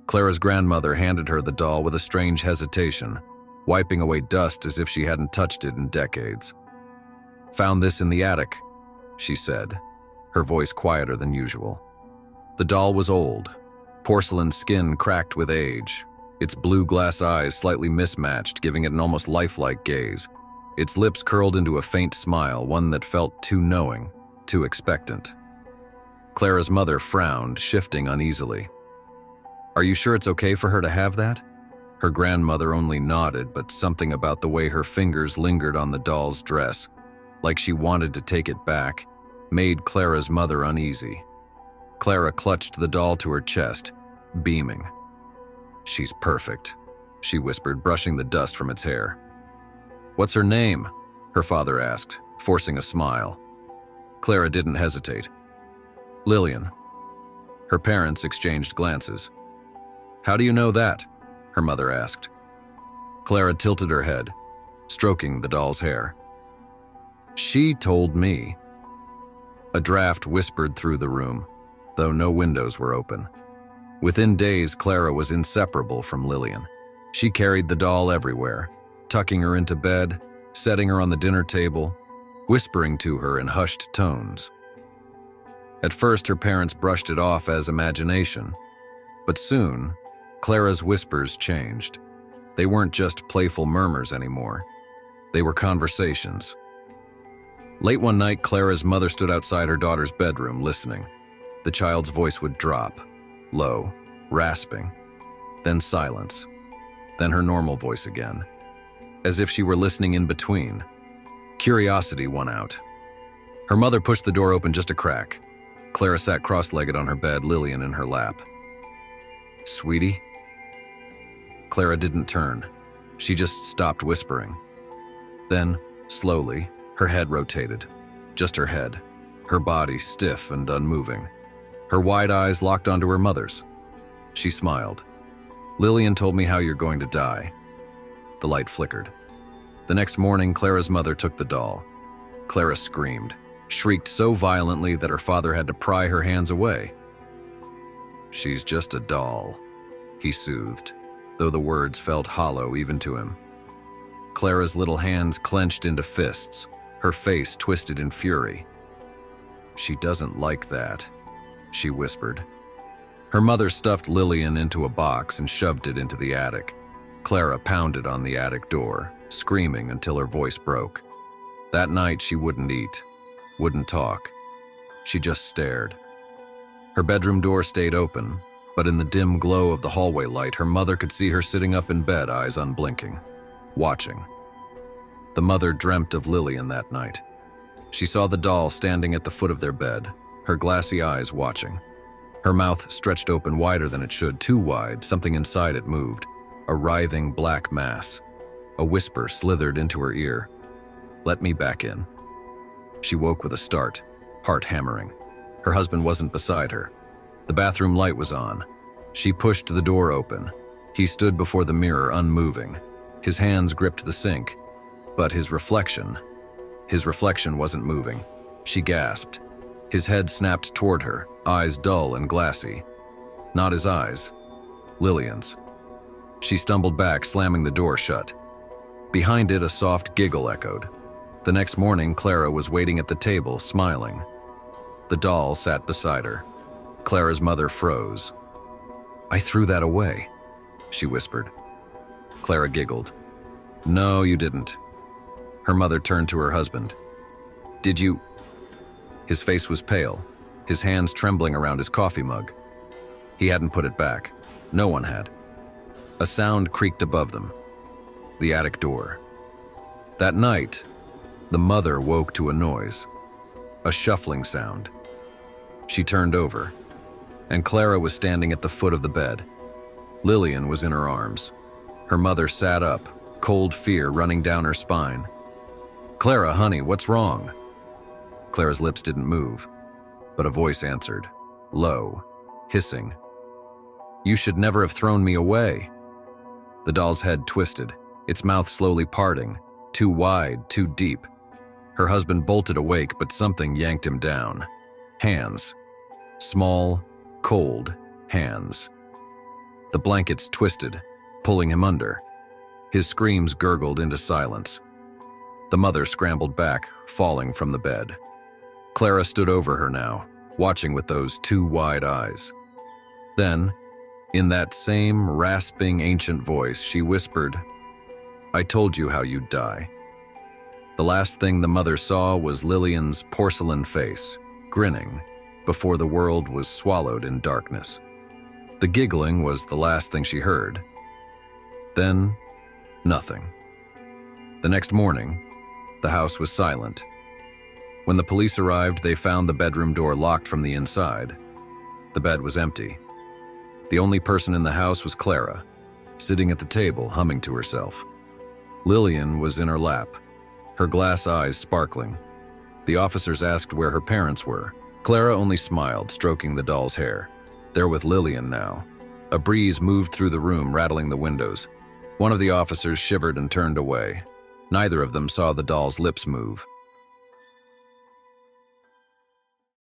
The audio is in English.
Clara's grandmother handed her the doll with a strange hesitation, wiping away dust as if she hadn't touched it in decades. "Found this in the attic," she said, her voice quieter than usual. The doll was old, porcelain skin cracked with age, its blue glass eyes slightly mismatched, giving it an almost lifelike gaze. Its lips curled into a faint smile, one that felt too knowing, too expectant. Clara's mother frowned, shifting uneasily. "Are you sure it's okay for her to have that?" Her grandmother only nodded, but something about the way her fingers lingered on the doll's dress, like she wanted to take it back, made Clara's mother uneasy. Clara clutched the doll to her chest, beaming. "She's perfect," she whispered, brushing the dust from its hair. "What's her name?" her father asked, forcing a smile. Clara didn't hesitate. "Lillian." Her parents exchanged glances. "How do you know that?" her mother asked. Clara tilted her head, stroking the doll's hair. "She told me." A draft whispered through the room, though no windows were open. Within days, Clara was inseparable from Lillian. She carried the doll everywhere, tucking her into bed, setting her on the dinner table, whispering to her in hushed tones. At first, her parents brushed it off as imagination, but soon, Clara's whispers changed. They weren't just playful murmurs anymore. They were conversations. Late one night, Clara's mother stood outside her daughter's bedroom, listening. The child's voice would drop, low, rasping, then silence, then her normal voice again, as if she were listening in between. Curiosity won out. Her mother pushed the door open just a crack. Clara sat cross-legged on her bed, Lillian in her lap. "Sweetie?" Clara didn't turn. She just stopped whispering. Then, slowly, her head rotated. Just her head, her body stiff and unmoving. Her wide eyes locked onto her mother's. She smiled. "Lillian told me how you're going to die." The light flickered. The next morning, Clara's mother took the doll. Clara screamed, shrieked so violently that her father had to pry her hands away. "She's just a doll," he soothed, though the words felt hollow even to him. Clara's little hands clenched into fists, her face twisted in fury. "She doesn't like that," she whispered. Her mother stuffed Lillian into a box and shoved it into the attic. Clara pounded on the attic door, screaming until her voice broke. That night she wouldn't eat, wouldn't talk. She just stared. Her bedroom door stayed open, but in the dim glow of the hallway light, her mother could see her sitting up in bed, eyes unblinking, watching. The mother dreamt of Lillian that night. She saw the doll standing at the foot of their bed, her glassy eyes watching. Her mouth stretched open wider than it should, too wide. Something inside it moved, a writhing black mass. A whisper slithered into her ear. "Let me back in." She woke with a start, heart hammering. Her husband wasn't beside her. The bathroom light was on. She pushed the door open. He stood before the mirror, unmoving. His hands gripped the sink, but his reflection wasn't moving. She gasped. His head snapped toward her, eyes dull and glassy. Not his eyes, Lillian's. She stumbled back, slamming the door shut. Behind it, a soft giggle echoed. The next morning, Clara was waiting at the table, smiling. The doll sat beside her. Clara's mother froze. "I threw that away," she whispered. Clara giggled. "No, you didn't." Her mother turned to her husband. "Did you?" His face was pale, his hands trembling around his coffee mug. He hadn't put it back. No one had. A sound creaked above them. The attic door. That night, the mother woke to a noise. A shuffling sound. She turned over, and Clara was standing at the foot of the bed. Lillian was in her arms. Her mother sat up, cold fear running down her spine. "Clara, honey, what's wrong?" Clara's lips didn't move, but a voice answered, low, hissing. "You should never have thrown me away." The doll's head twisted, its mouth slowly parting, too wide, too deep. Her husband bolted awake, but something yanked him down. Hands. Small, cold hands. The blankets twisted, pulling him under. His screams gurgled into silence. The mother scrambled back, falling from the bed. Clara stood over her now, watching with those two wide eyes. Then, in that same rasping ancient voice, she whispered, "I told you how you'd die." The last thing the mother saw was Lillian's porcelain face, grinning, before the world was swallowed in darkness. The giggling was the last thing she heard. Then, nothing. The next morning, the house was silent. When the police arrived, they found the bedroom door locked from the inside. The bed was empty. The only person in the house was Clara, sitting at the table, humming to herself. Lillian was in her lap, her glass eyes sparkling. The officers asked where her parents were. Clara only smiled, stroking the doll's hair. They're with Lillian now. A breeze moved through the room, rattling the windows. One of the officers shivered and turned away. Neither of them saw the doll's lips move.